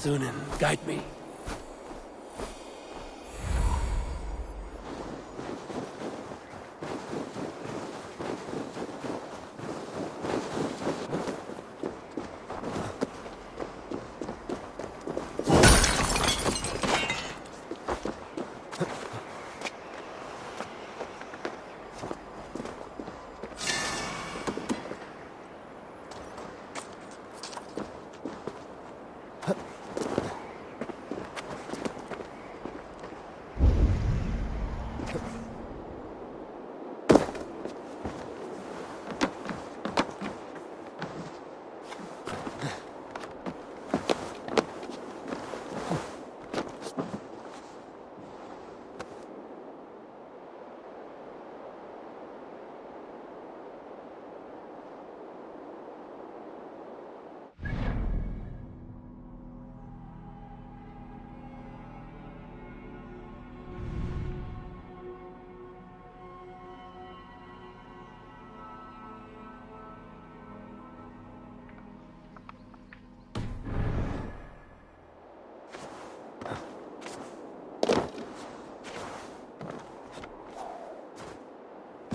Sunan, guide me.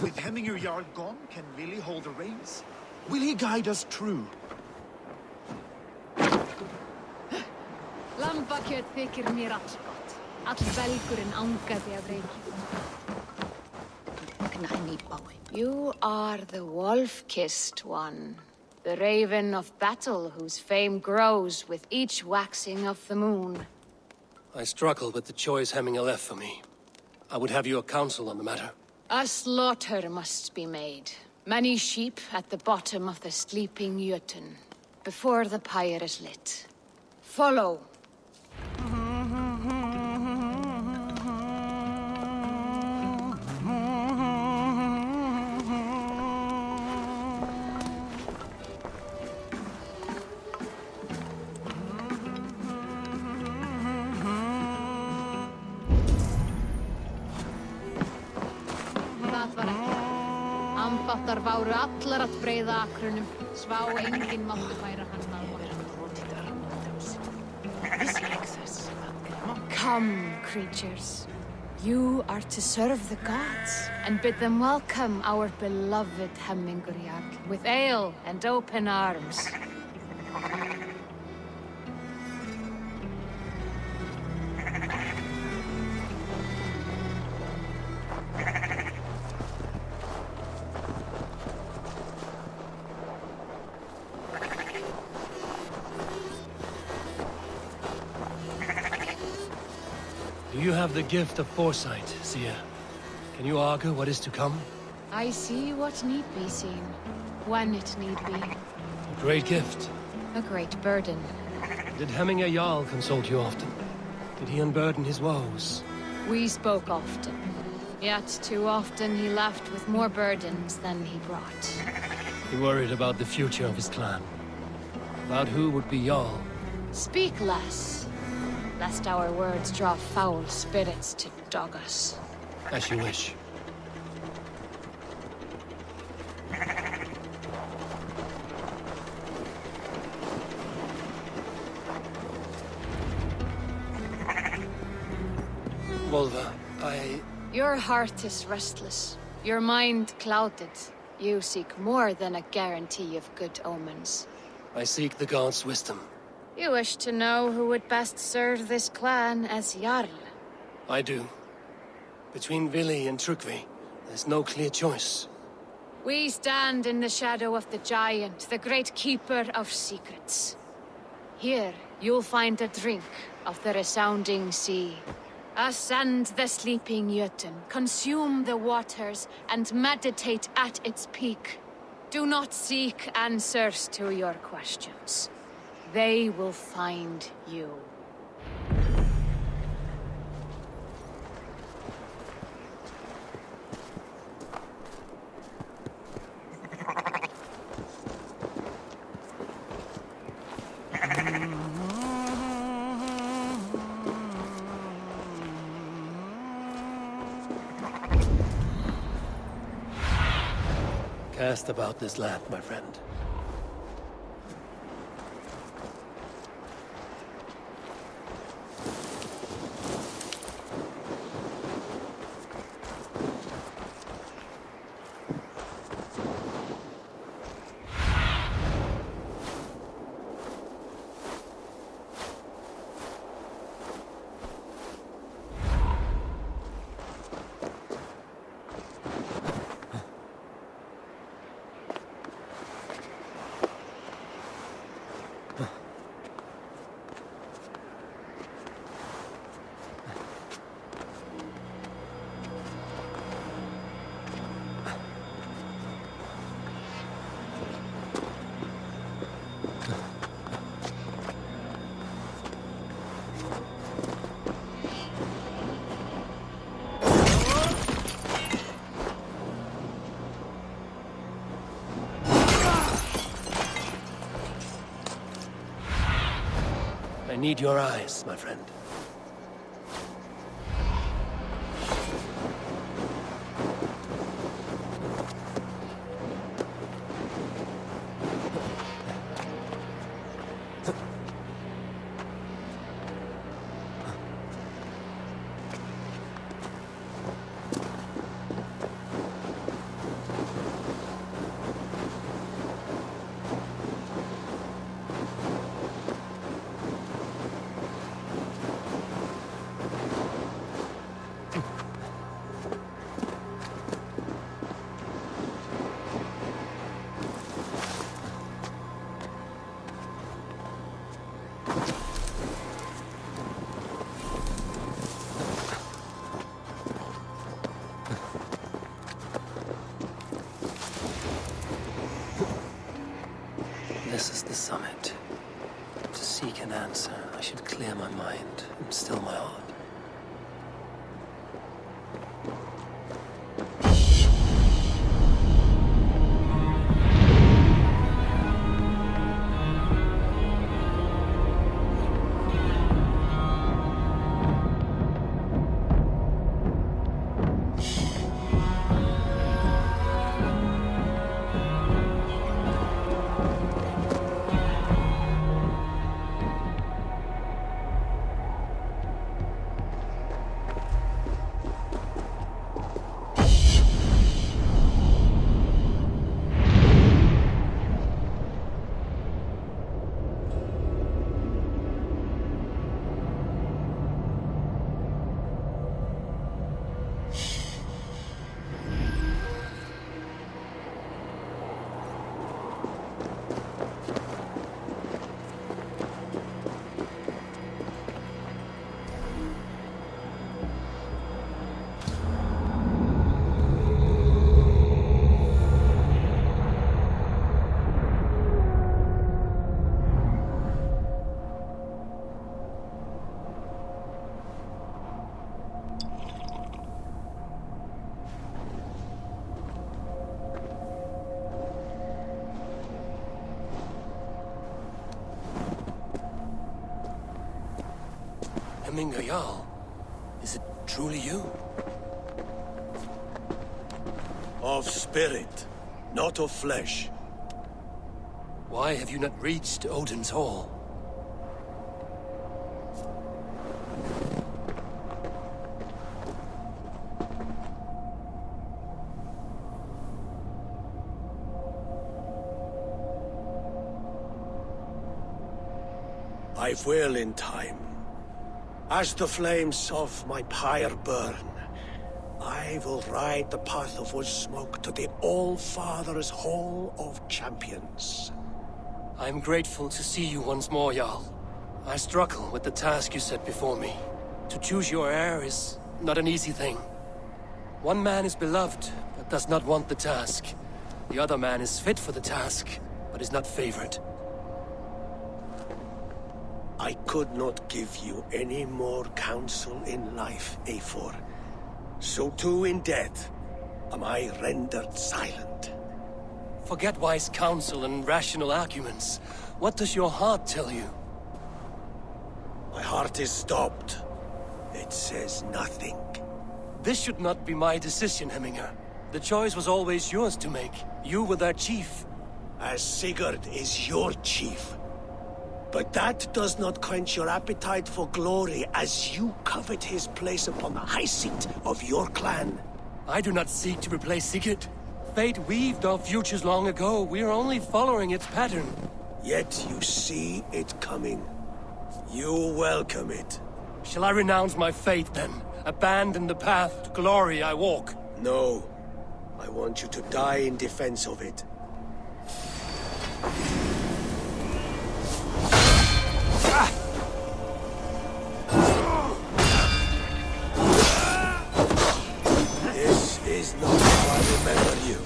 With Hemminger Jarl gone, can Willie hold the reins? Will he guide us true? Lambakjöt þykir mér allgott. All belgurinn angaði af reykjum. You are the wolf-kissed one. The raven of battle whose fame grows with each waxing of the moon. I struggle with the choice Hemminger left for me. I would have your counsel on the matter. A slaughter must be made. Many sheep at the bottom of the sleeping Jötun, before the pyre is lit. Follow. Ambattar váru allar að breiða akrunum. Svá enginn máttu færa hann að honum. Come, creatures. You are to serve the gods and bid them welcome our beloved Hemminger Jarl with ale and open arms. You have the gift of foresight, Seer. Can you argue what is to come? I see what need be seen, when it need be. A great gift. A great burden. Did Hemminger Jarl consult you often? Did he unburden his woes? We spoke often. Yet too often he left with more burdens than he brought. He worried about the future of his clan. About who would be Jarl. Speak less, lest our words draw foul spirits to dog us. As you wish. Volva, Your heart is restless. Your mind clouded. You seek more than a guarantee of good omens. I seek the gods' wisdom. You wish to know who would best serve this clan as Jarl. I do. Between Vili and Trukvi, there's no clear choice. We stand in the shadow of the giant, the great keeper of secrets. Here, you'll find a drink of the resounding sea. Ascend the sleeping Jötun, consume the waters, and meditate at its peak. Do not seek answers to your questions. They will find you. Cast about this land, my friend. I need your eyes, my friend. This is the summit. To seek an answer, I should clear my mind and still my heart. Jarl, is it truly you? Of spirit, not of flesh. Why have you not reached Odin's Hall? I will in time. As the flames of my pyre burn, I will ride the path of wood smoke to the All-Father's Hall of Champions. I am grateful to see you once more, Jarl. I struggle with the task you set before me. To choose your heir is not an easy thing. One man is beloved, but does not want the task. The other man is fit for the task, but is not favored. I could not give you any more counsel in life, Eivor. So too in death am I rendered silent. Forget wise counsel and rational arguments. What does your heart tell you? My heart is stopped. It says nothing. This should not be my decision, Hemminger. The choice was always yours to make. You were their chief. As Sigurd is your chief. But that does not quench your appetite for glory as you covet his place upon the high seat of your clan. I do not seek to replace Sigurd. Fate weaved our futures long ago. We are only following its pattern. Yet you see it coming. You welcome it. Shall I renounce my faith, then? Abandon the path to glory I walk? No. I want you to die in defense of it. This is not how I remember you.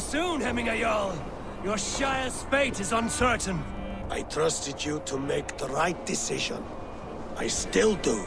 soon, Hemminger Jarl. Your Shire's fate is uncertain. I trusted you to make the right decision. I still do.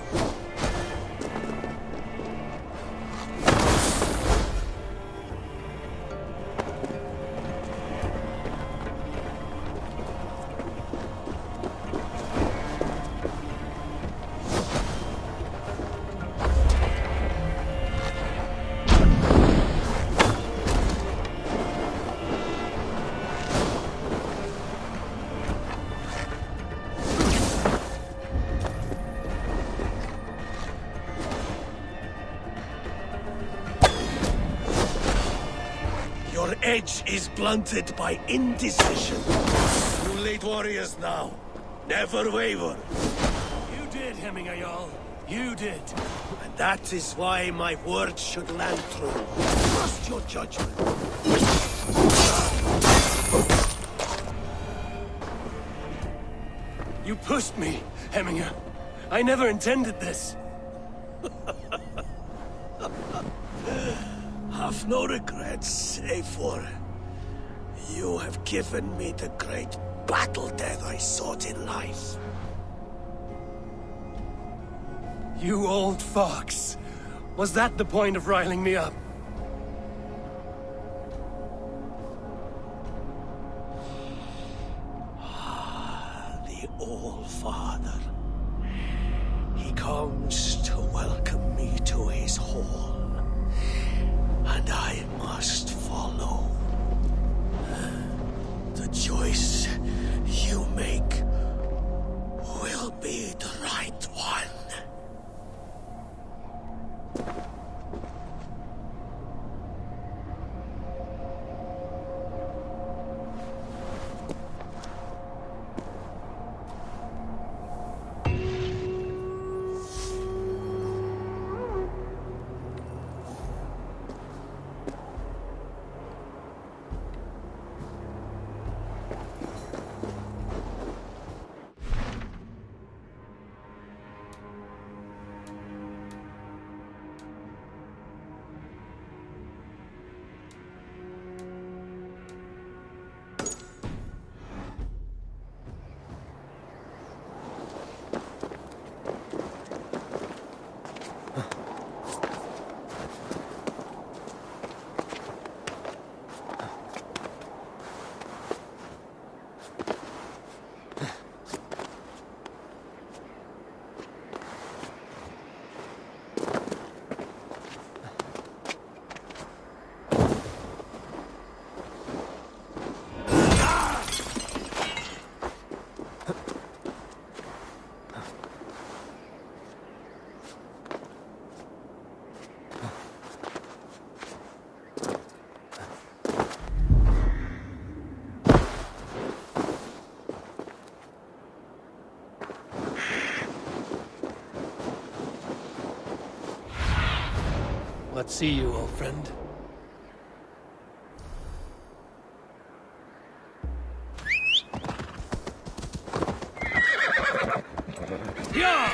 Your edge is blunted by indecision. You lead warriors now. Never waver. You did, Hemminger Jarl. You did. And that is why my words should land true. Trust your judgment. You pushed me, Hemminger. I never intended this. Have no regrets, save for... You have given me the great battle death I sought in life. You old fox. Was that the point of riling me up? The All-Father. He comes to welcome me to his hall. And I must follow. The choice you make will be the right one. What see you, old friend? Yeah!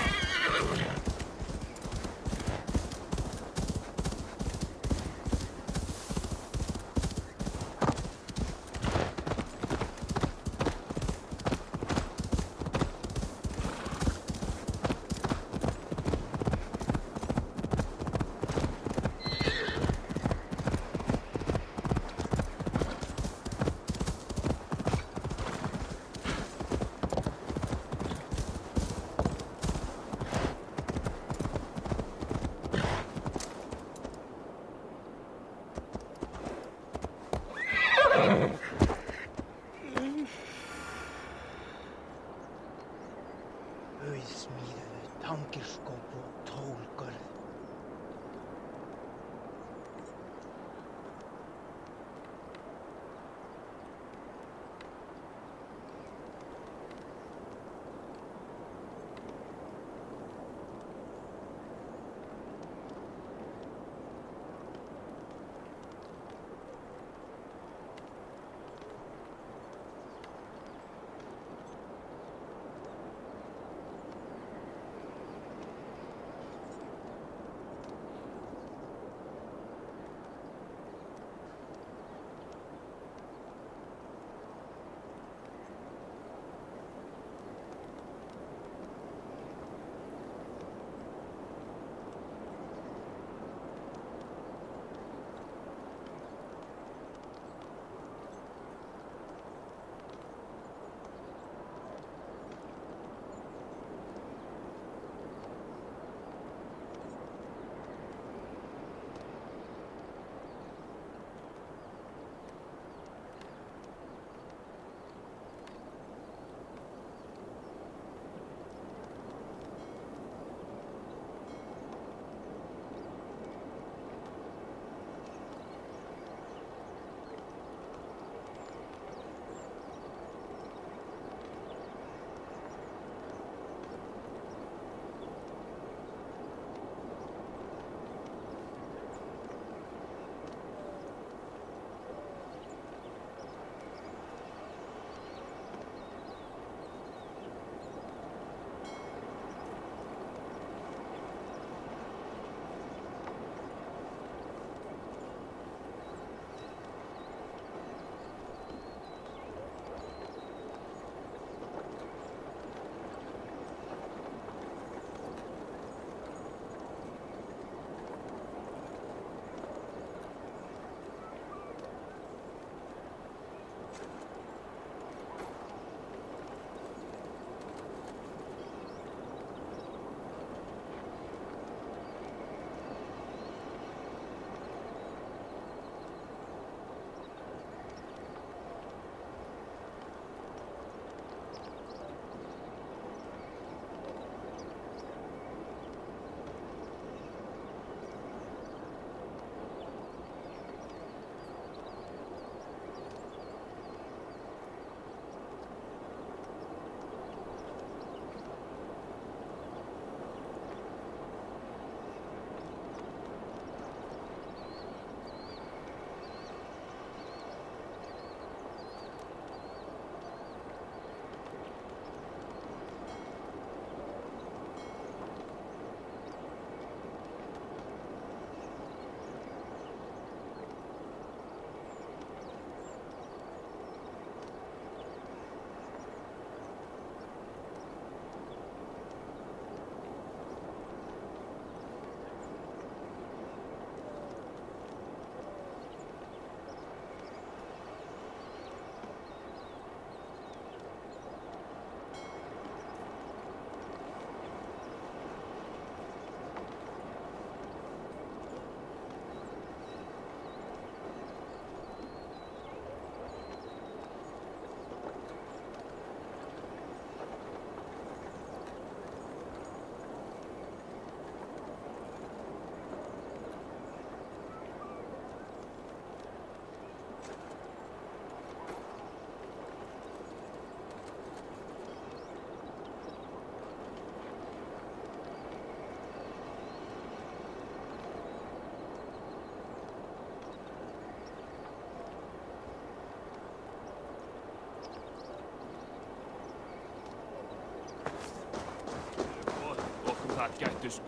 this.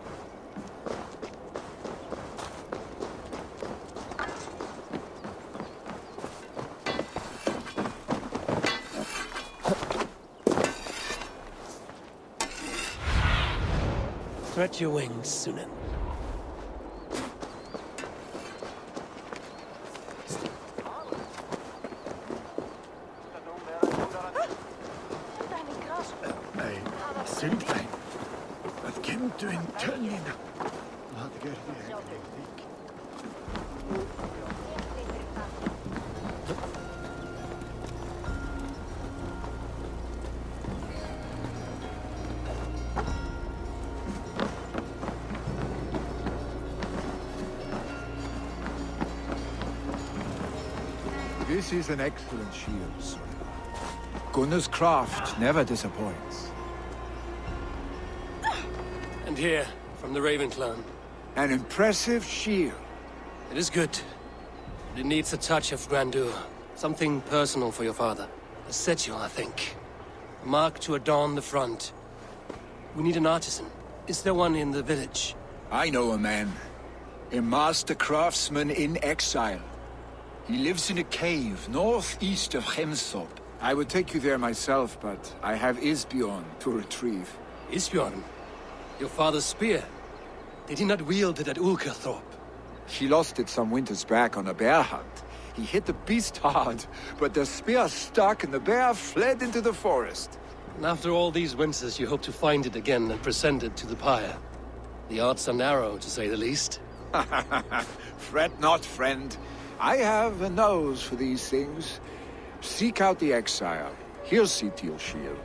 Spread your wings, Sunan. Nei, synd deg. At hvem du en tønnina? Hadde gjort det egentlig. This is an excellent shield, sir. Gunnar's craft never disappoints. And here, from the Raven clan. An impressive shield. It is good. But it needs a touch of grandeur. Something personal for your father. A sigil, I think. A mark to adorn the front. We need an artisan. Is there one in the village? I know a man. A master craftsman in exile. He lives in a cave northeast of Hemthorpe. I would take you there myself, but I have Isbjorn to retrieve. Isbjorn? Your father's spear? Did he not wield it at Ulkerthorpe? He lost it some winters back on a bear hunt. He hit the beast hard, but the spear stuck and the bear fled into the forest. And after all these winters, you hope to find it again and present it to the pyre. The odds are narrow, to say the least. Fret not, friend. I have a nose for these things. Seek out the exile. He'll see to your shield.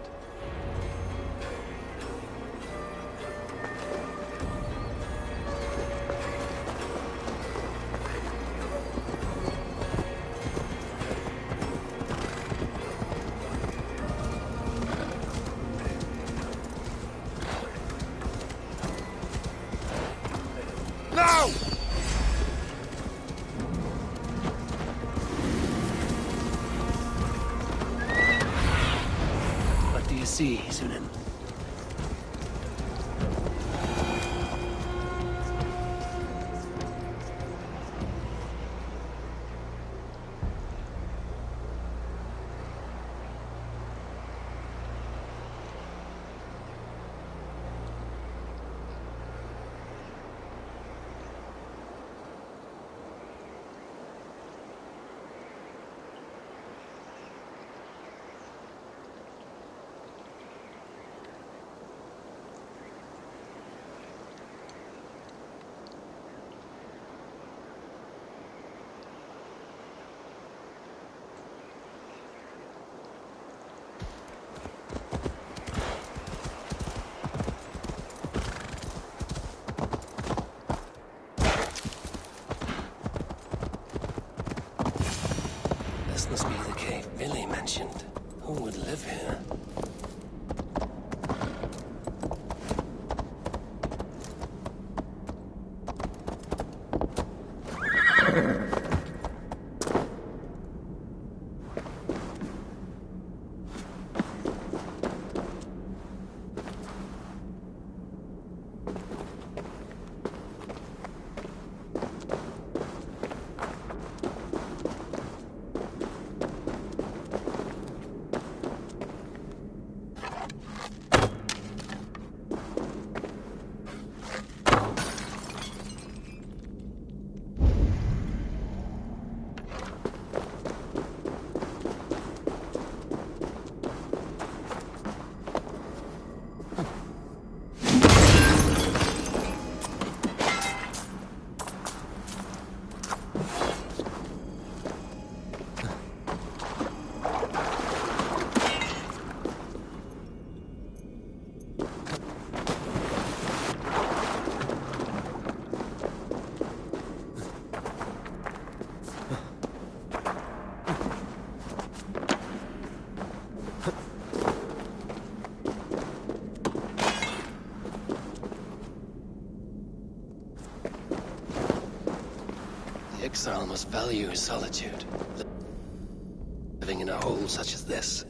No! What do you see, Sunan? This must be the cave Billy mentioned. Who would live here? The exile must value his solitude. Living in a hole such as this.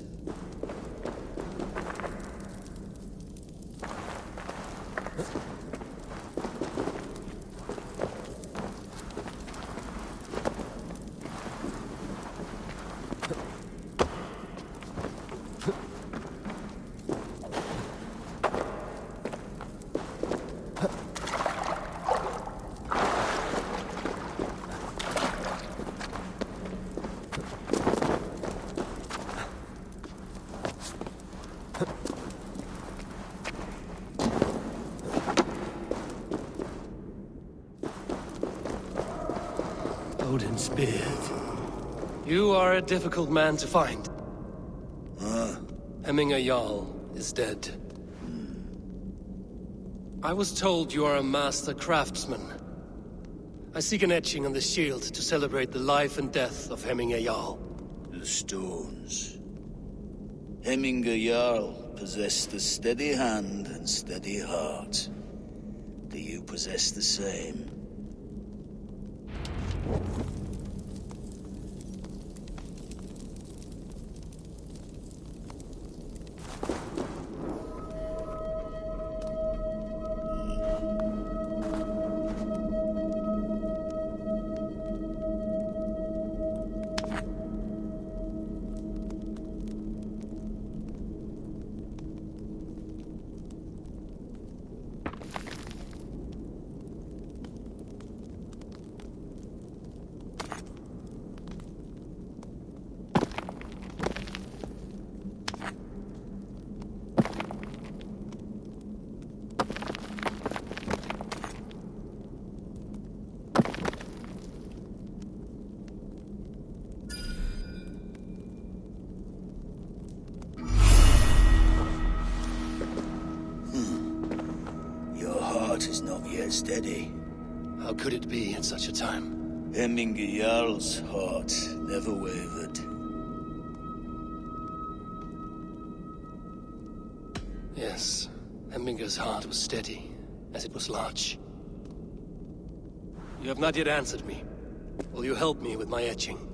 Odin's beard. You are a difficult man to find. Hemminger Jarl is dead. I was told you are a master craftsman. I seek an etching on the shield to celebrate the life and death of Hemminger Jarl. The stones. Hemminger Jarl possessed a steady hand and steady heart. Do you possess the same? Is not yet steady. How could it be at such a time? Hemminger Jarl's heart never wavered. Yes, Hemminger's heart was steady, as it was large. You have not yet answered me. Will you help me with my etching?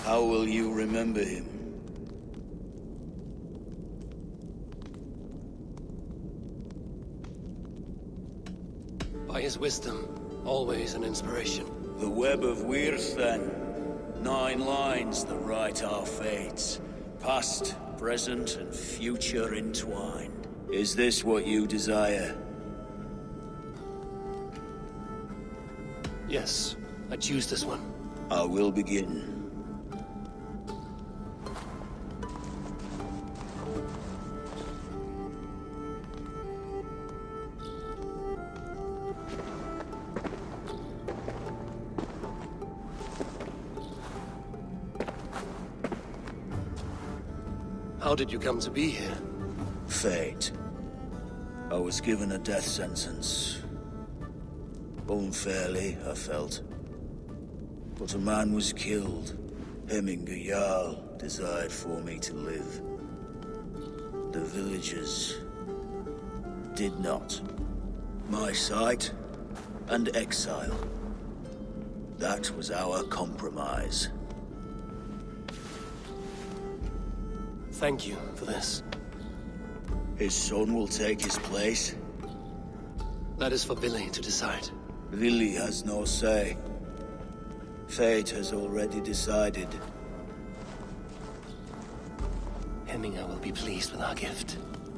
How will you remember him? By his wisdom, always an inspiration. The web of Wirth, then. 9 lines that write our fates. Past, present, and future entwined. Is this what you desire? Yes, I choose this one. I will begin. How did you come to be here? Fate. I was given a death sentence. Unfairly, I felt. But a man was killed. Hemminger Jarl desired for me to live. The villagers did not. My sight and exile. That was our compromise. Thank you for this. His son will take his place. That is for Billy to decide. Lily has no say. Fate has already decided. Hemminger will be pleased with our gift.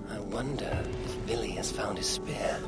I wonder if Billy has found his spear.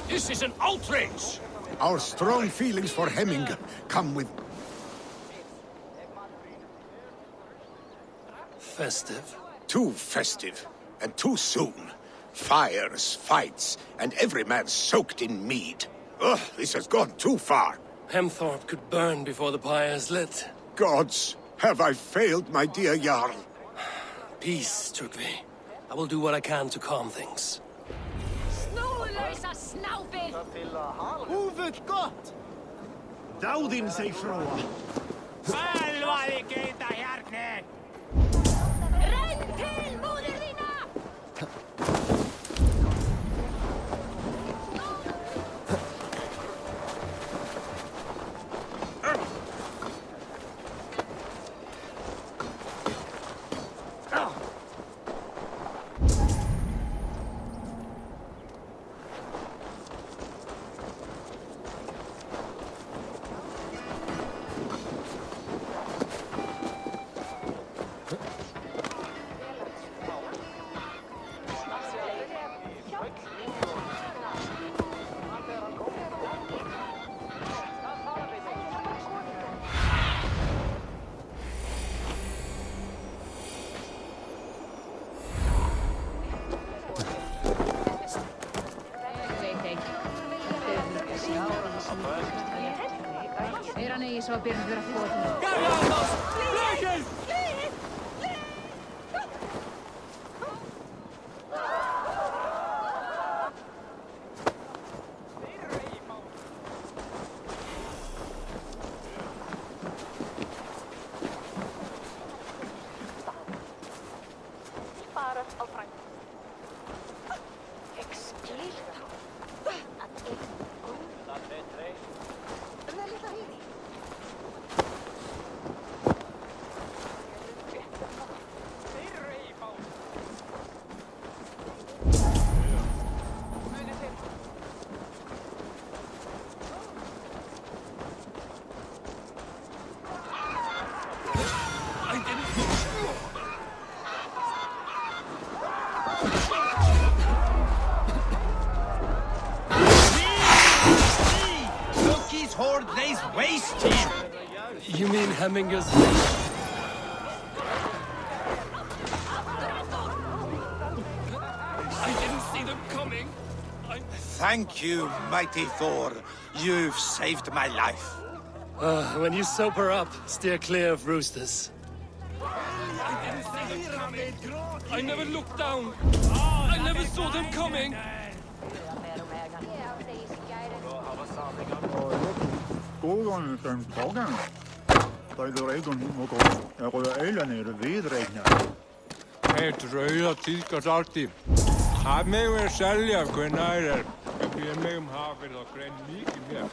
This is an outrage! Our strong feelings for Hemming come with... Festive. Too festive, and too soon. Fires, fights, and every man soaked in mead. Ugh, this has gone too far. Hemthorpe could burn before the pyre is lit. Gods, have I failed my dear Jarl? Peace, Trygve. I will do what I can to calm things. Snúlausa snápið! Húfuð gott! Dáðinn sig fróa. Vælvaði geita hérna! Renn til móður þína! Meidän ei iso pieni pyörä vuoteen. You mean Hemminger's... I didn't see them coming. Thank you, mighty Thor. You've saved my life. When you sober up, steer clear of roosters. I didn't see them coming! I never looked down! I never saw them coming! Skogen sen dagen. Taider egon muko ja kun eilen är vidräkna. Ett röda tiskas alltid. Har mig att sälja för nära. Jag blir med om havet och gräns mycket mer.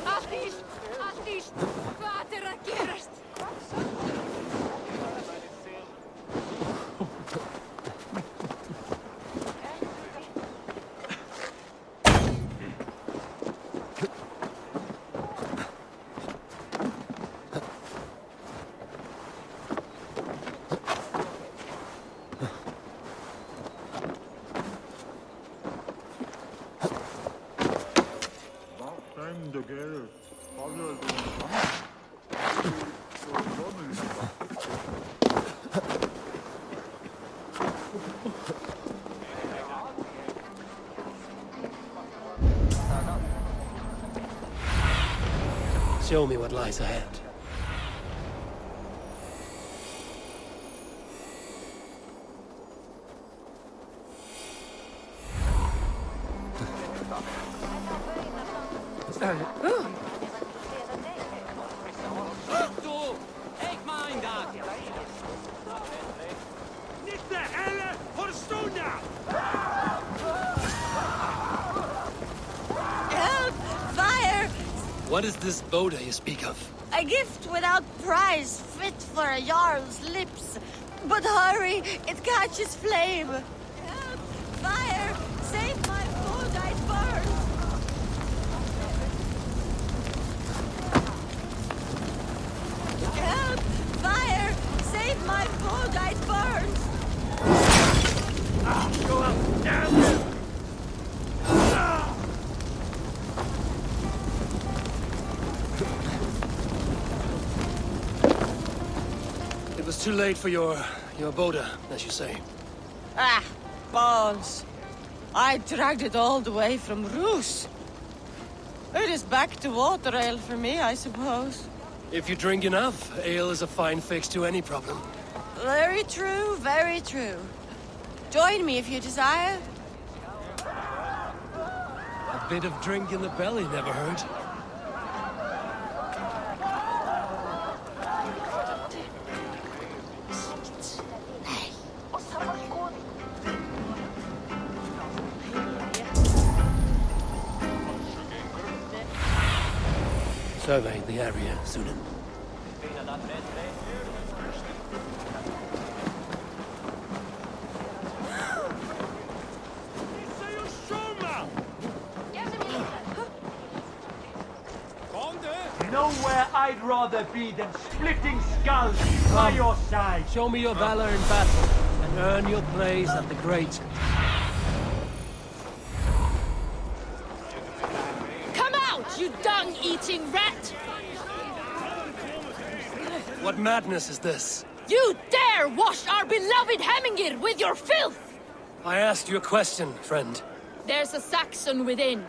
Allt hvað er að gerast? Time together. Show me what lies ahead. Du! Ik mijn dat! Niet de helle forstuna! Help! Fire! What is this Boda you speak of? A gift without price, fit for a jarl's lips. But hurry, it catches flame. Help! Fire! Save my food, I burn! Help! Fire! Save my food, I burn! Go up, down! It was too late for your Boda, as you say. Ah, balls. I dragged it all the way from Roos. It is back to water ale for me, I suppose. If you drink enough, ale is a fine fix to any problem. Very true, very true. Join me if you desire. A bit of drink in the belly never hurt. Survey the area, Sunan. Nowhere I'd rather be than splitting skulls by your side. Show me your valor in battle, and earn your place at the great. Come out, you dung-eating rat! What madness is this? You dare wash our beloved Hemingir with your filth! I asked you a question, friend. There's a Saxon within.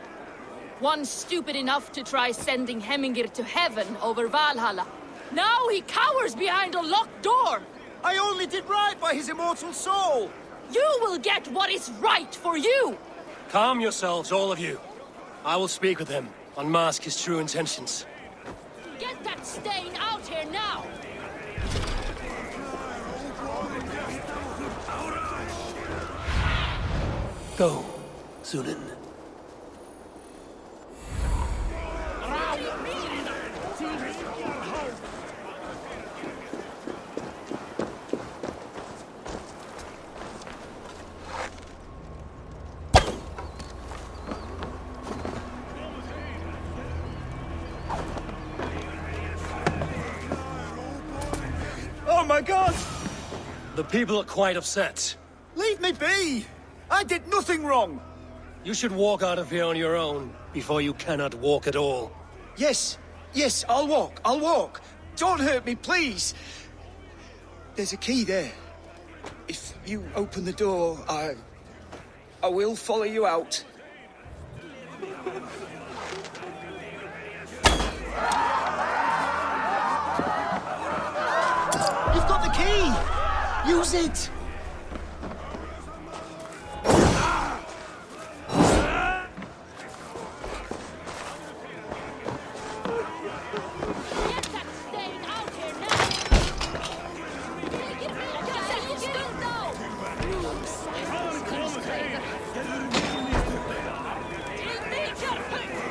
One stupid enough to try sending Hemingir to heaven over Valhalla. Now he cowers behind a locked door! I only did right by his immortal soul! You will get what is right for you! Calm yourselves, all of you. I will speak with him, unmask his true intentions. Get that stain out here now! Go, Sunan. Oh my god! The people are quite upset. Leave me be! I did nothing wrong! You should walk out of here on your own, before you cannot walk at all. Yes, yes, I'll walk. Don't hurt me, please! There's a key there. If you open the door, I will follow you out. You've got the key! Use it!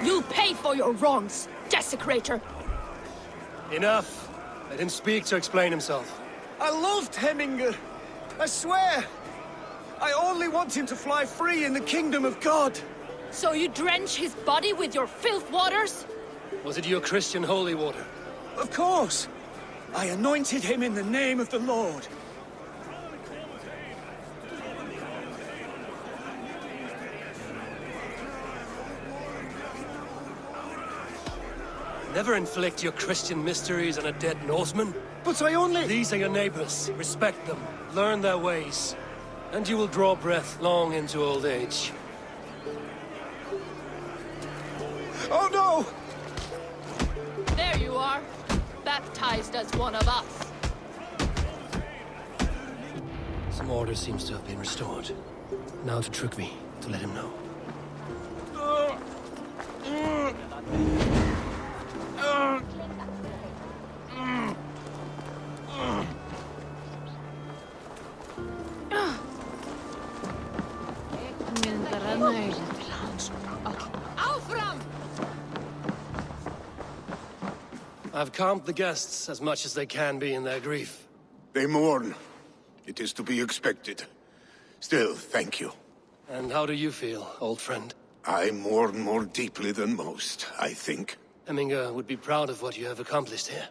You'll pay for your wrongs, desecrator! Enough! Let him speak to explain himself. I loved Hemingr. I swear. I only want him to fly free in the kingdom of God. So you drench his body with your filth waters? Was it your Christian holy water? Of course. I anointed him in the name of the Lord. Never inflict your Christian mysteries on a dead Norseman. But I only... These are your neighbors. Respect them. Learn their ways. And you will draw breath long into old age. Oh no! There you are. Baptized as one of us. Some order seems to have been restored. Now to Trygvi, to let him know. I've calmed the guests as much as they can be in their grief. They mourn. It is to be expected. Still, thank you. And how do you feel, old friend? I mourn more deeply than most, I think. Hemminger would be proud of what you have accomplished here.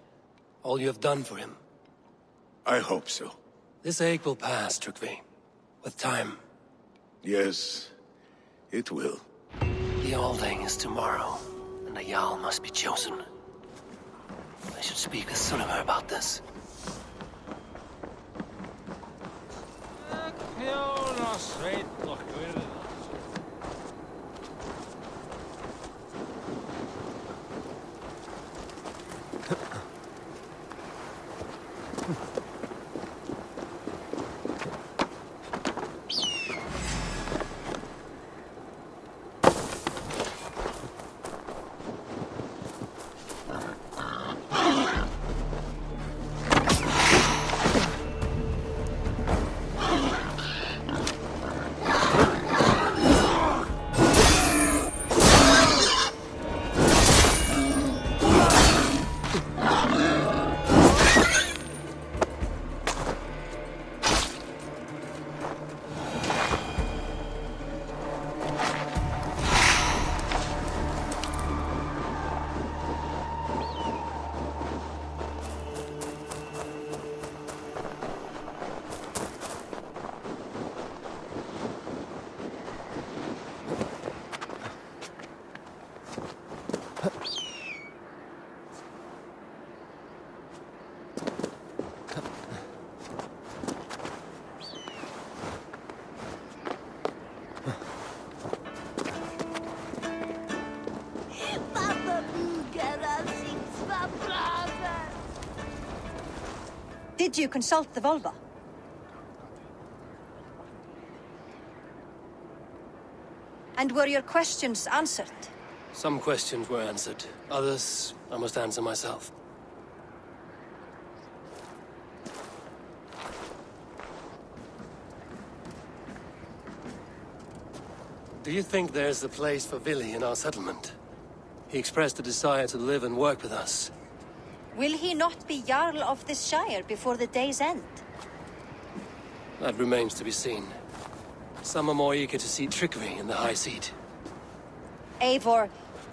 All you have done for him. I hope so. This ache will pass, Trygve. With time. Yes, it will. The Alding is tomorrow, and a Jarl must be chosen. I should speak with Sunnema about this. Did you consult the Volva? And were your questions answered? Some questions were answered. Others, I must answer myself. Do you think there's a place for Vili in our settlement? He expressed a desire to live and work with us. Will he not be Jarl of this Shire before the day's end? That remains to be seen. Some are more eager to see Trygve in the high seat. Eivor,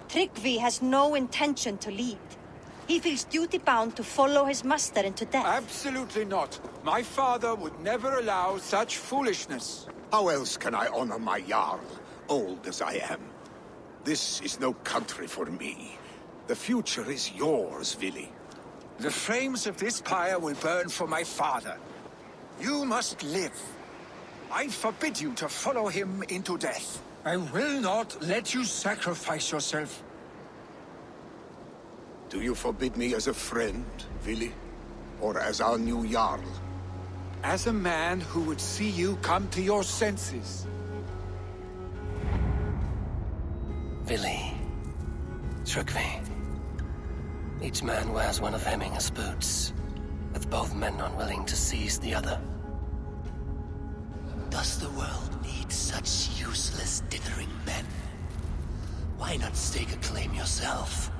Trygve has no intention to lead. He feels duty-bound to follow his master into death. Absolutely not. My father would never allow such foolishness. How else can I honor my Jarl, old as I am? This is no country for me. The future is yours, Vili. The flames of this pyre will burn for my father. You must live. I forbid you to follow him into death. I will not let you sacrifice yourself. Do you forbid me as a friend, Vili? Or as our new Jarl? As a man who would see you come to your senses. Vili. Trygve. Each man wears one of Hemminger's boots, with both men unwilling to seize the other. Does the world need such useless, dithering men? Why not stake a claim yourself?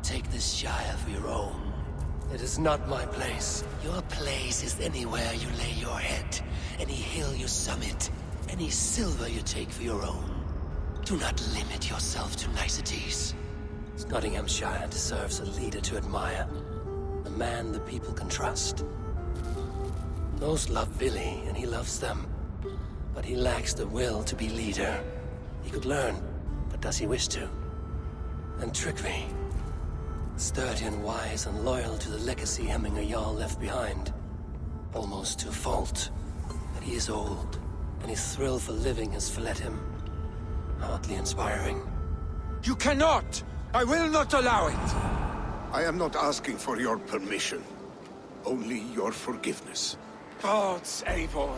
Take this Shire for your own. It is not my place. Your place is anywhere you lay your head, any hill you summit, any silver you take for your own. Do not limit yourself to niceties. Nottinghamshire deserves a leader to admire. A man the people can trust. Most love Vili, and he loves them. But he lacks the will to be leader. He could learn, but does he wish to? And Trygve. Sturdy and wise and loyal to the legacy Hemminger Jarl left behind. Almost to a fault. But he is old, and his thrill for living has fled him. Hardly inspiring. You cannot! I will not allow it! I am not asking for your permission. Only your forgiveness. Gods, Eivor,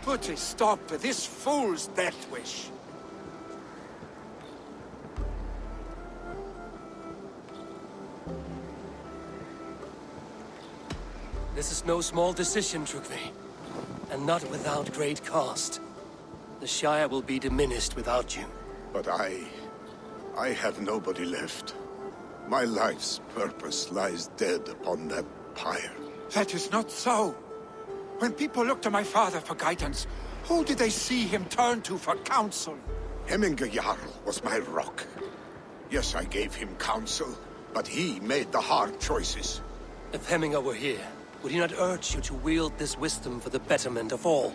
put a stop to this fool's death wish. This is no small decision, Trygve. And not without great cost. The Shire will be diminished without you. But I have nobody left. My life's purpose lies dead upon that pyre. That is not so. When people look to my father for guidance, who did they see him turn to for counsel? Hemminger Jarl was my rock. Yes, I gave him counsel, but he made the hard choices. If Hemminger were here, would he not urge you to wield this wisdom for the betterment of all?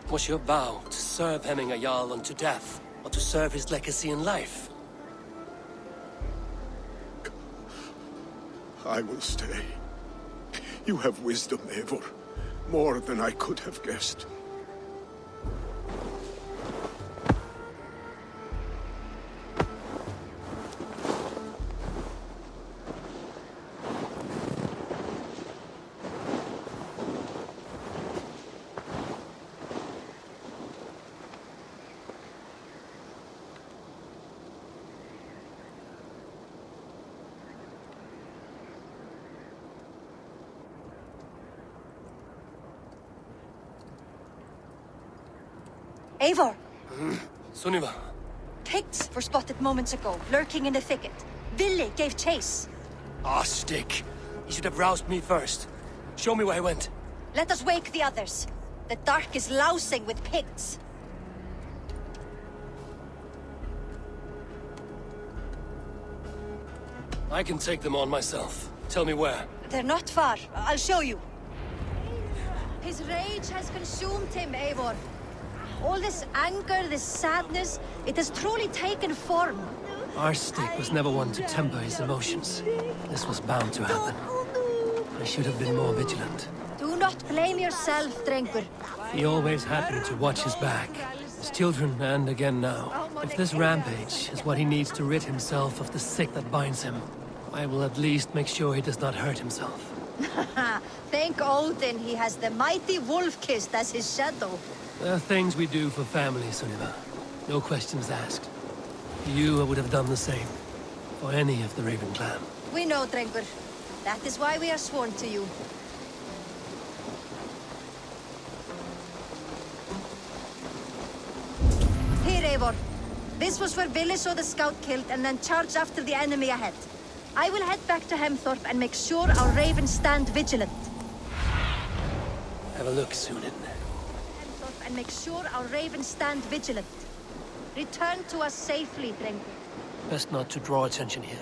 Was your vow to serve Hemminger Jarl unto death, or to serve his legacy in life? I will stay. You have wisdom, Eivor. More than I could have guessed. Eivor! Sunniva. Picts were spotted moments ago, lurking in the thicket. Villi gave chase. Ah, stick. You should have roused me first. Show me where he went. Let us wake the others. The dark is lousing with Picts. I can take them on myself. Tell me where. They're not far. I'll show you. His rage has consumed him, Eivor. All this anger, this sadness, it has truly taken form. Our stick was never one to temper his emotions. This was bound to happen. I should have been more vigilant. Do not blame yourself, Drengur. He always had me to watch his back. His children, and again now. If this rampage is what he needs to rid himself of the sick that binds him, I will at least make sure he does not hurt himself. Thank Odin he has the mighty Wolf-Kissed as his shadow. There are things we do for family, Sunniva. No questions asked. You would have done the same. For any of the Raven clan. We know, Drengur. That is why we are sworn to you. Here, Eivor. This was where Villi saw the scout killed and then charged after the enemy ahead. I will head back to Hemthorpe and make sure our ravens stand vigilant. Have a look, Sunin. Hemthorpe and make sure our ravens stand vigilant. Return to us safely, Drengur. Best not to draw attention here.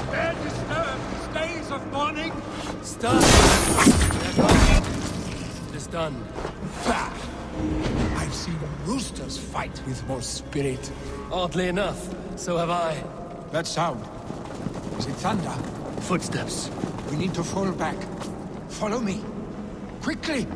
Where disturb these days of mourning? Stop! It is done. Bah! I've seen roosters fight with more spirit. Oddly enough, so have I. That sound. Is it thunder? Footsteps. We need to fall back. Follow me. Quickly!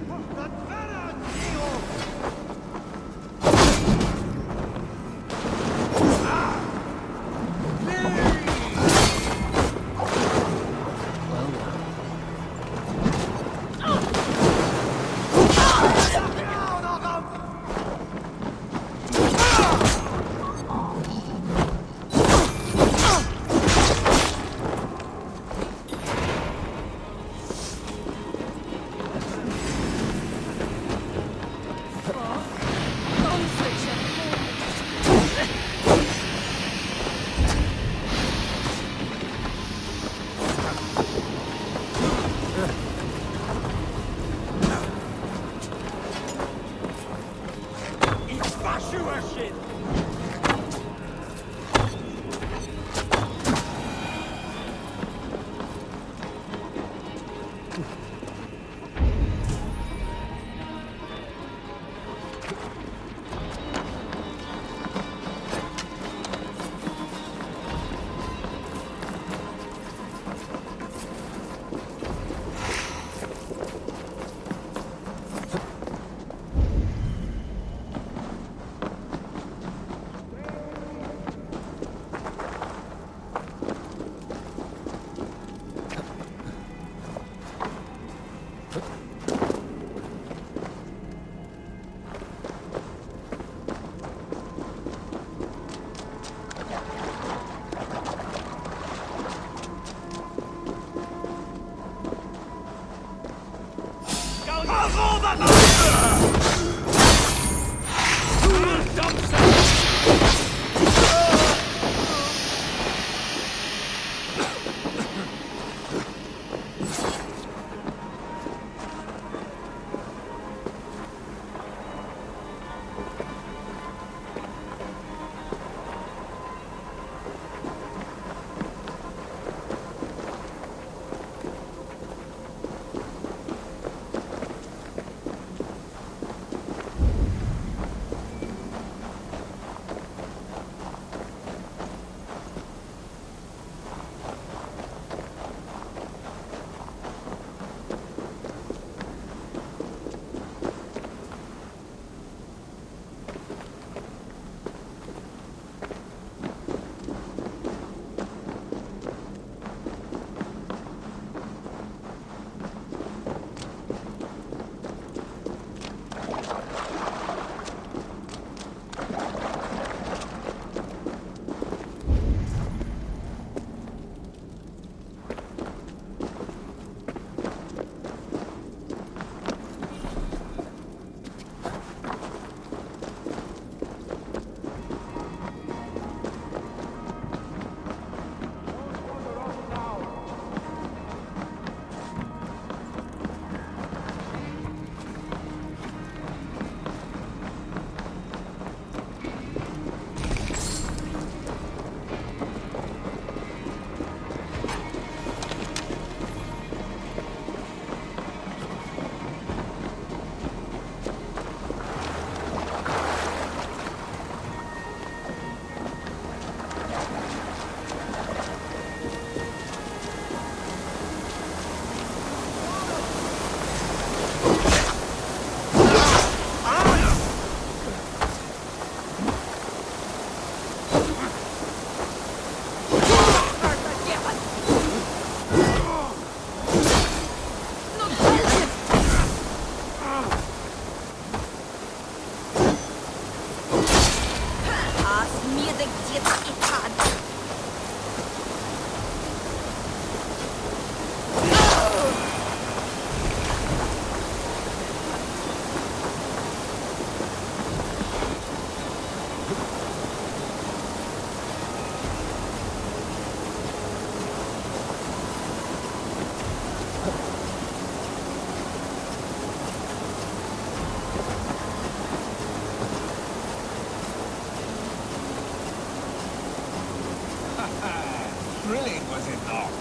was it not?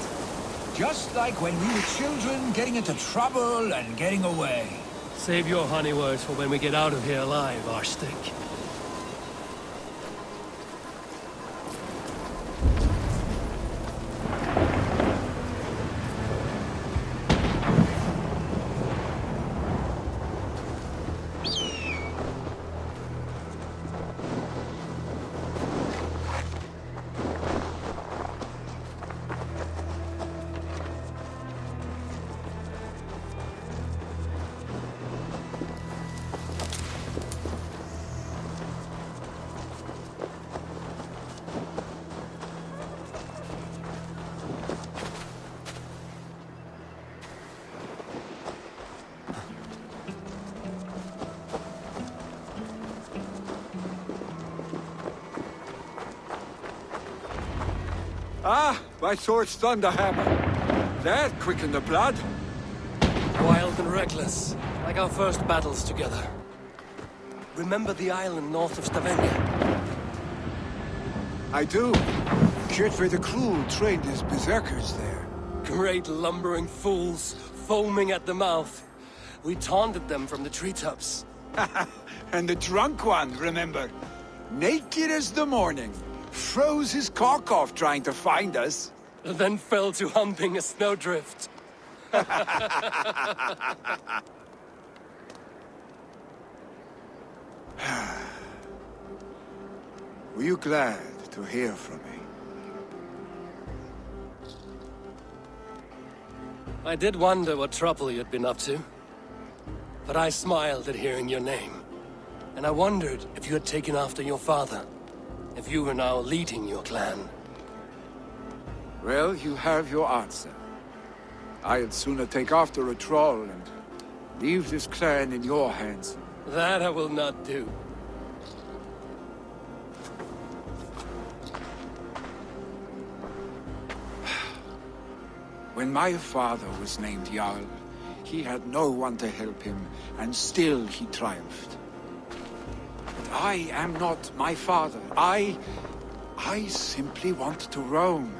Just like when we were children, getting into trouble and getting away. Save your honey words for when we get out of here alive, Arstick. Ah, my sword's thunderhammer. That quickened the blood. Wild and reckless, like our first battles together. Remember the island north of Stavanger? I do. Kjotve the Cruel trained his berserkers there. Great lumbering fools, foaming at the mouth. We taunted them from the treetops. And the drunk one, remember? Naked as the morning. Froze his cock off trying to find us. Then fell to humping a snowdrift. Were you glad to hear from me? I did wonder what trouble you'd been up to. But I smiled at hearing your name. And I wondered if you had taken after your father. If you were now leading your clan. Well, you have your answer. I'd sooner take after a troll and leave this clan in your hands. That I will not do. When my father was named Jarl, he had no one to help him, and still he triumphed. But I am not my father. I simply want to roam.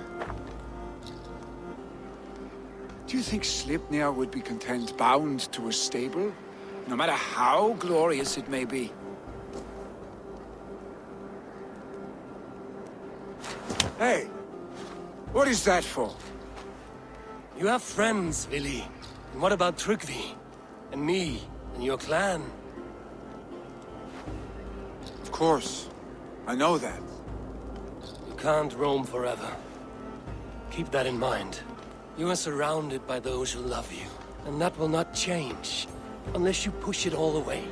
Do you think Sleipnir would be content bound to a stable? No matter how glorious it may be? Hey! What is that for? You have friends, Vili. And what about Tryggvi? And me? And your clan? Of course. I know that. You can't roam forever. Keep that in mind. You are surrounded by those who love you. And that will not change. Unless you push it all away.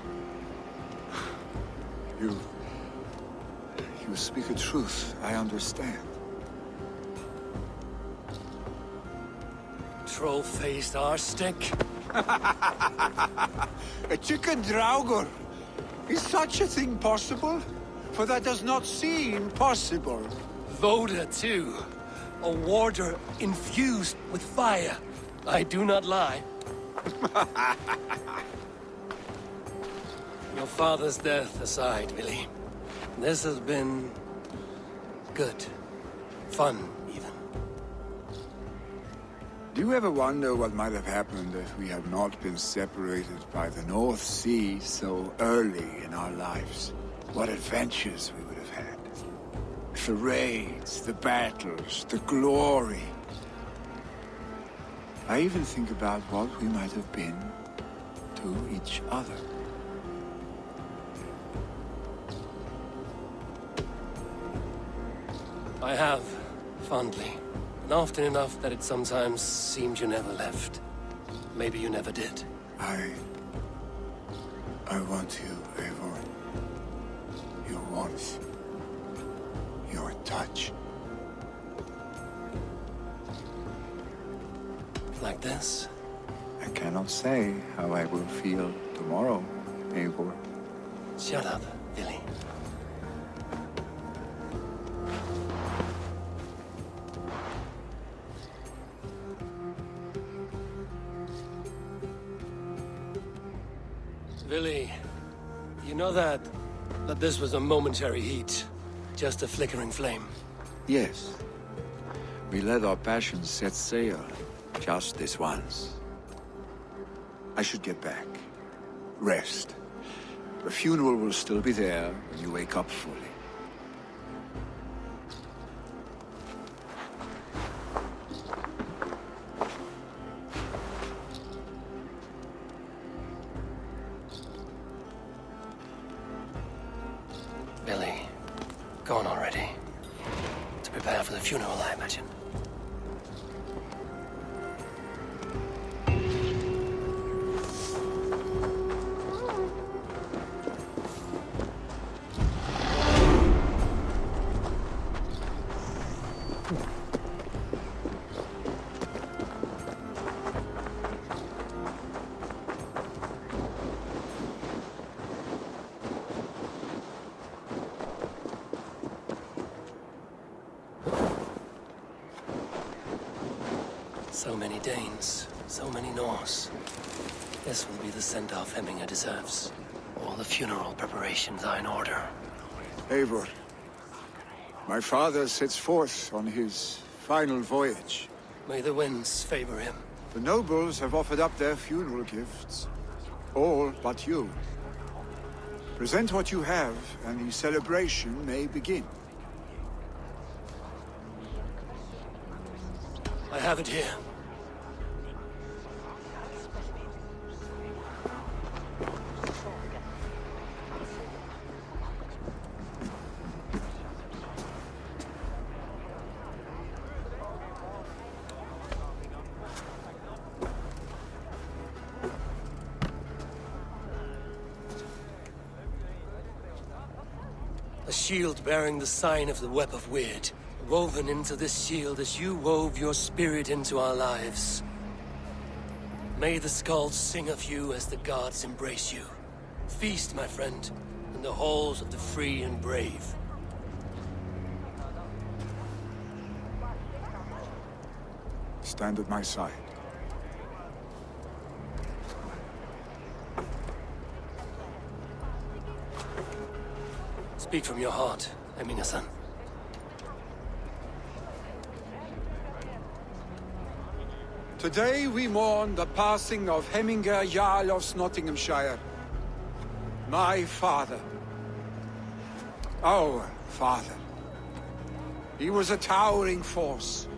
You speak a truth. I understand. Troll-faced arstick. A chicken draugur! Is such a thing possible? For that does not seem possible. Voda, too. A warder infused with fire. I do not lie. Your father's death aside, Vili. This has been... good. Fun, even. Do you ever wonder what might have happened if we had not been separated by the North Sea so early in our lives? What adventures we would have had. The raids, the battles, the glory. I even think about what we might have been to each other. I have, fondly. And often enough that it sometimes seemed you never left. Maybe you never did. I want you, Eivor. Your warmth. Your touch. Like this? I cannot say how I will feel tomorrow, Eivor. Shut up, Vili. Vili, you know that this was a momentary heat. Just a flickering flame. Yes. We let our passions set sail, just this once. I should get back. Rest. The funeral will still be there when you wake up fully. Billy, gone already. To prepare for the funeral, I imagine. So many Danes, so many Norse. This will be the send-off Hemminger deserves. All the funeral preparations are in order. Eivor, my father sets forth on his final voyage. May the winds favor him. The nobles have offered up their funeral gifts. All but you. Present what you have, and the celebration may begin. I have it here. A shield bearing the sign of the Web of Weird. Woven into this shield as you wove your spirit into our lives. May the skulls sing of you as the gods embrace you. Feast, my friend, in the halls of the free and brave. Stand at my side. Speak from your heart, Hemminger-san. Today we mourn the passing of Hemminger Jarl of Nottinghamshire. My father. Our father. He was a towering force.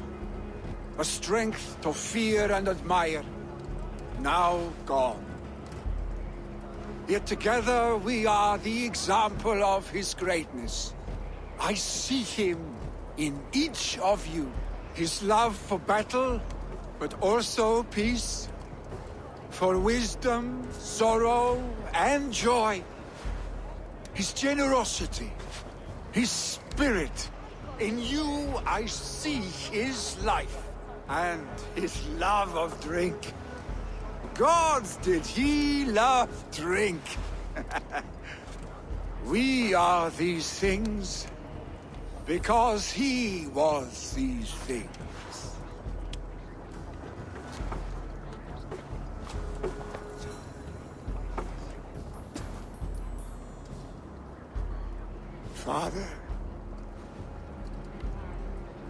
A strength to fear and admire. Now gone. Yet together we are the example of his greatness. I see him in each of you. His love for battle, but also peace. For wisdom, sorrow, and joy. His generosity, his spirit. In you I see his life, and his love of drink. Gods, did he love drink! We are these things because he was these things. Father,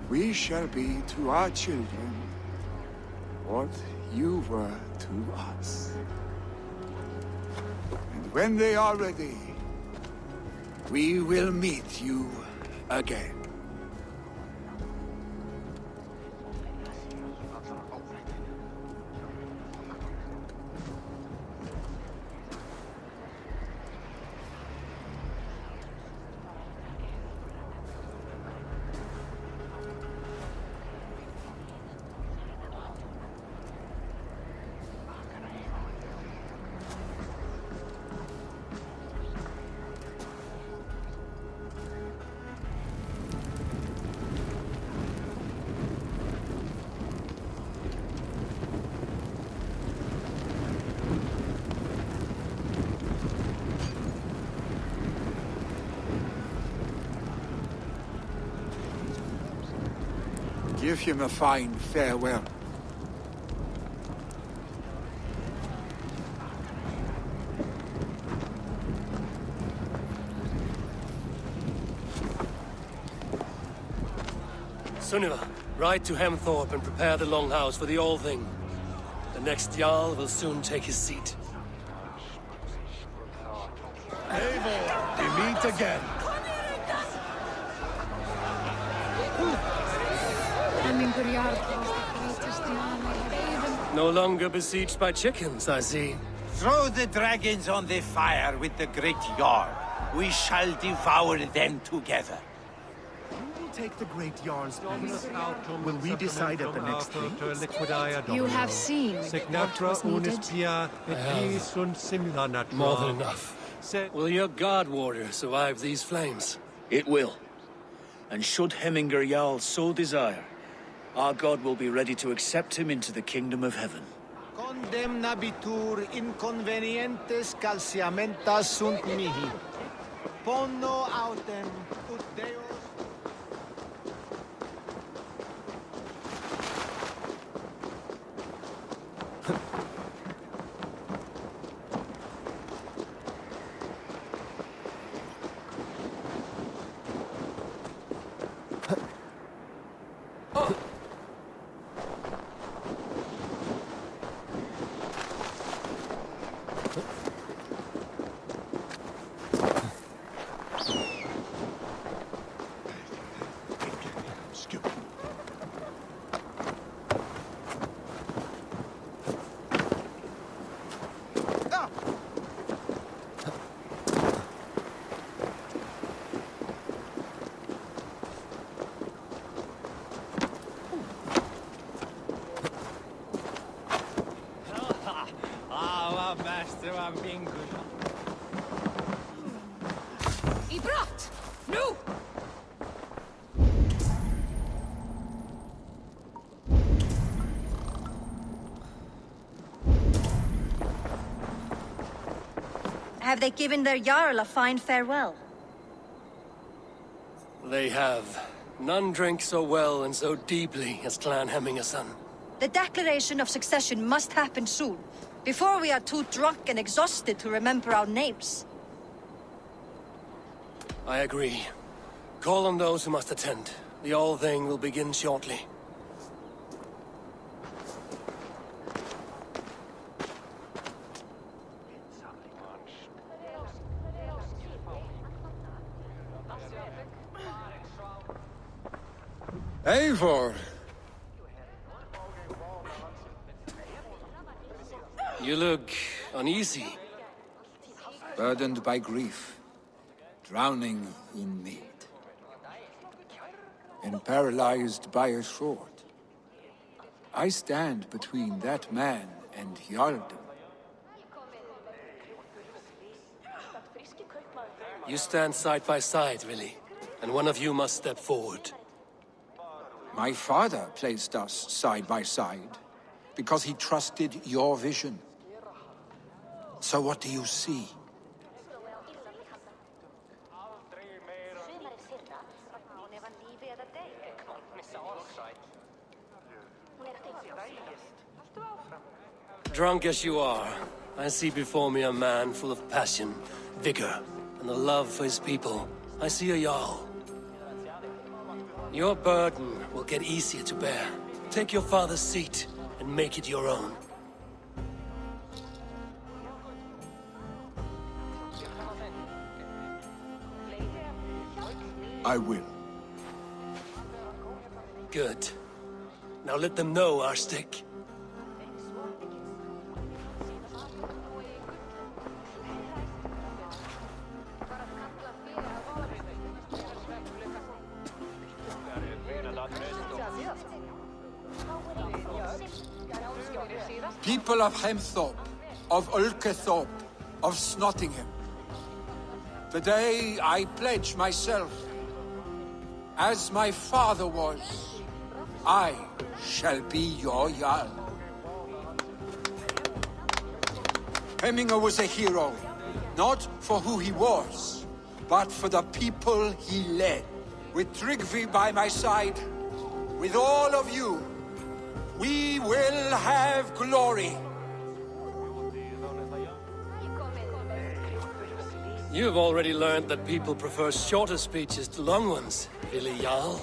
we shall be to our children what you were to us. And when they are ready, we will meet you again. Give him a fine farewell. Sunniva, Ride to Hemthorpe and prepare the Longhouse for the All-Thing. The next Jarl will soon take his seat. Eivor, we meet again. Hemmingur Jarl was the greatest Jarl I have ever... No longer besieged by chickens, I see. Throw the dragons on the fire with the great Jarl. We shall devour them together. Take the great Jarl's peace. Will we decide at the next thing? You have seen what was needed. More than enough. Will your guard warrior survive these flames? It will. And should Hemmingur Jarl so desire, our god will be ready to accept him into the kingdom of heaven. Condemnabitur inconvenientes calciamentas sunt mihi. Ponno autem ut Deus... I brott! Nu! Have they given their Jarl a fine farewell? They have. None drink so well and so deeply as Clan Hemmingerson. The declaration of succession must happen soon, before we are too drunk and exhausted to remember our names. I agree. Call on those who must attend. The All-Thing will begin shortly. Eivor! You look uneasy. Burdened by grief, drowning in mead, and paralyzed by a sword. I stand between that man and Hjaldan. You stand side by side, really, and one of you must step forward. My father placed us side by side because he trusted your vision. So what do you see? Drunk as you are, I see before me a man full of passion, vigor, and a love for his people. I see a Jarl. Your burden will get easier to bear. Take your father's seat and make it your own. I will. Good. Now let them know our stick. People of Hemthorpe, of Ulkethorpe, of Snottingham. Today I pledge myself, as my father was, I shall be your Jarl. Hemminger was a hero, not for who he was, but for the people he led. With Tryggvi by my side, with all of you, we will have glory. You've already learned that people prefer shorter speeches to long ones, Billy Jarl.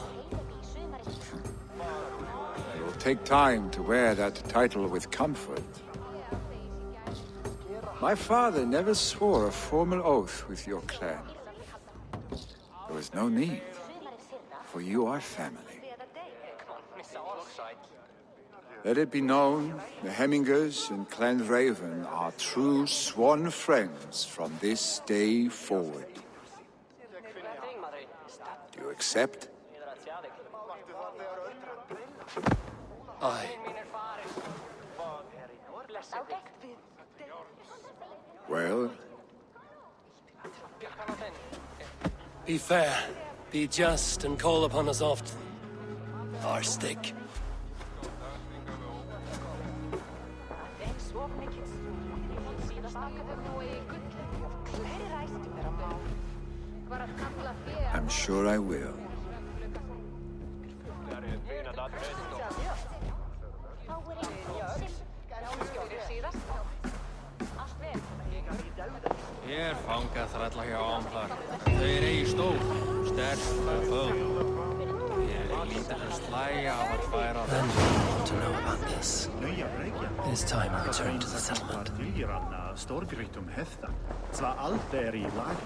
take time to wear that title with comfort. My father never swore a formal oath with your clan. There was no need, for you are family. Let it be known, the Hemmingers and Clan Raven are true sworn friends from this day forward. Do you accept? Aye. Well? Be fair, be just, and call upon us often. Our stick. I'm sure I will. Hér fanga þrælla hjá Amhar. Þau eigi stór, sterk og föl. Ég lítið hans slæja á að færa Then we want to know about this. It is time I return to the settlement. Storgrytum hefta. Zwa allt i lagi.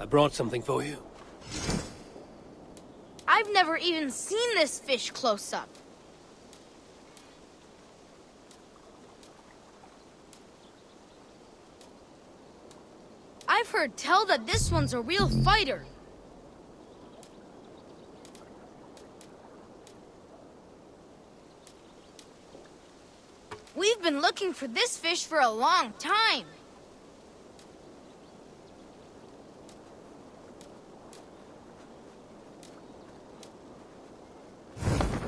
I brought something for you. I've never even seen this fish close up. I've heard tell that this one's a real fighter. We've been looking for this fish for a long time.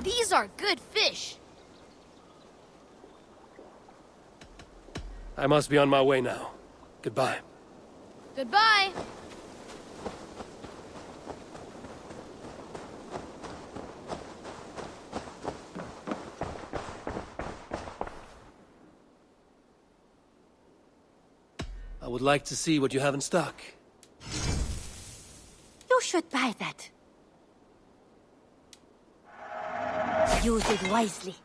These are good fish. I must be on my way now. Goodbye. Goodbye. I would like to see what you have in stock. You should buy that. Use it wisely.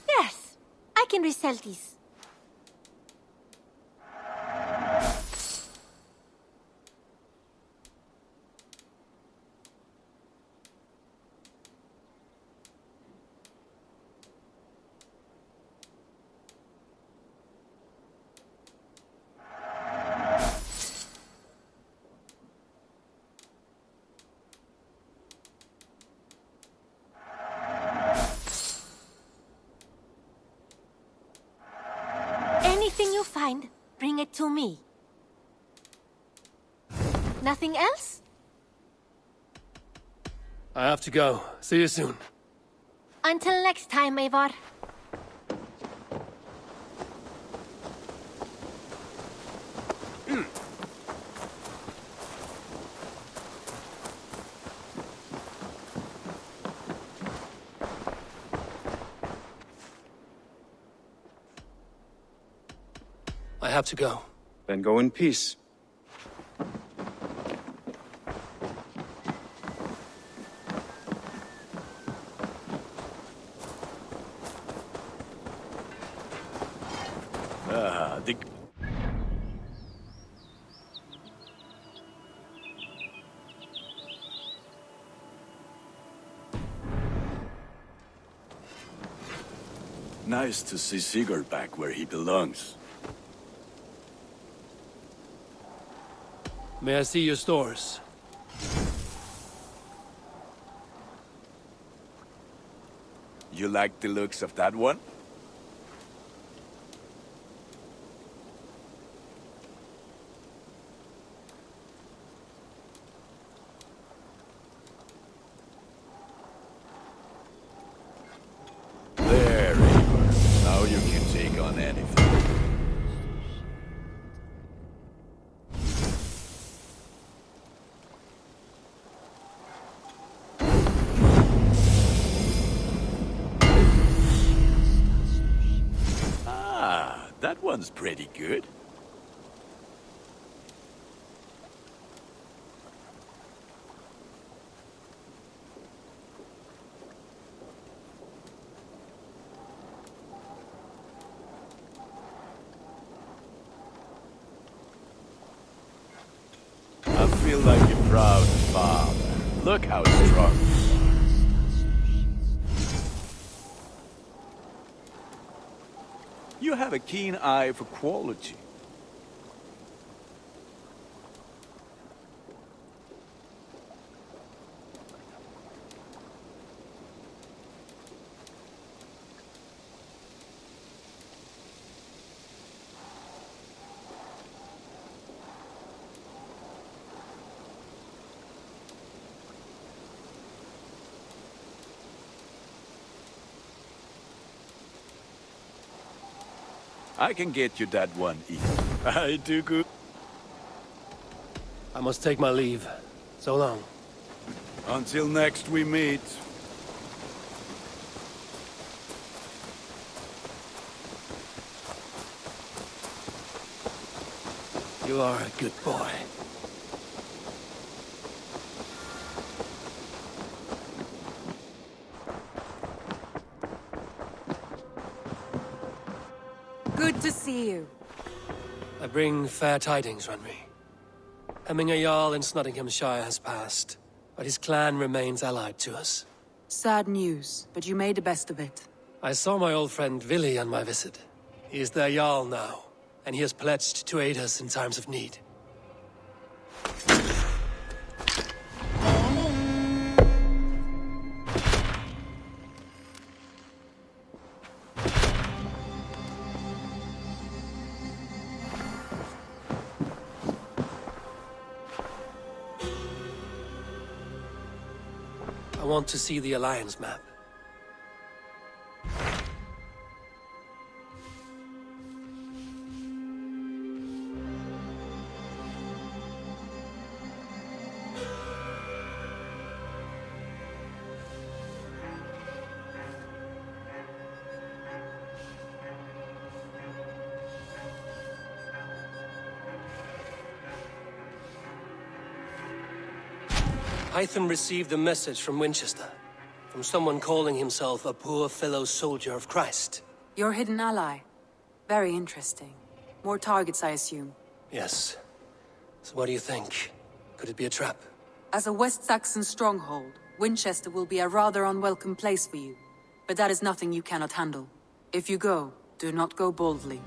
Yes, I can resell these. find, bring it to me. Nothing else? I have to go. See you soon. Until next time, Eivor. I have to go. Then go in peace. Nice to see Sigurd back where he belongs. May I see your stores? You like the looks of that one? There, Eivor. Now you can take on anything. That one's pretty good. I feel like a proud father. Look how strong you are. You have a keen eye for quality. I can get you that one easy. I do good. I must take my leave. So long. Until next we meet. You are a good boy. Good to see you. I bring fair tidings, Renry. Hemminger Jarl in Nottinghamshire has passed, but his clan remains allied to us. Sad news, but you made the best of it. I saw my old friend Vili on my visit. He is their Jarl now, and he has pledged to aid us in times of need. I want to see the Alliance map. Hytham received a message from Winchester, from someone calling himself a poor fellow soldier of Christ. Your hidden ally. Very interesting. More targets, I assume. Yes. So what do you think? Could it be a trap? As a West Saxon stronghold, Winchester will be a rather unwelcome place for you. But that is nothing you cannot handle. If you go, do not go boldly.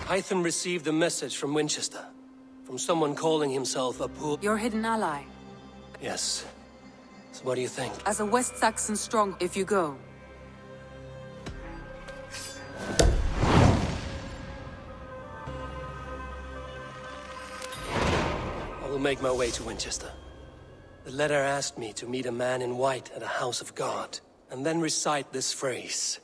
Hytham received a message from Winchester. From someone calling himself a poor... Your hidden ally. Yes. So what do you think? As a West Saxon strong, if you go. I will make my way to Winchester. The letter asked me to meet a man in white at a house of God, and then recite this phrase.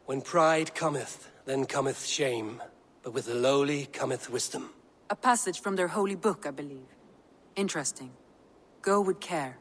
When pride cometh, then cometh shame, but with the lowly cometh wisdom. A passage from their holy book, I believe. Interesting. Go with care.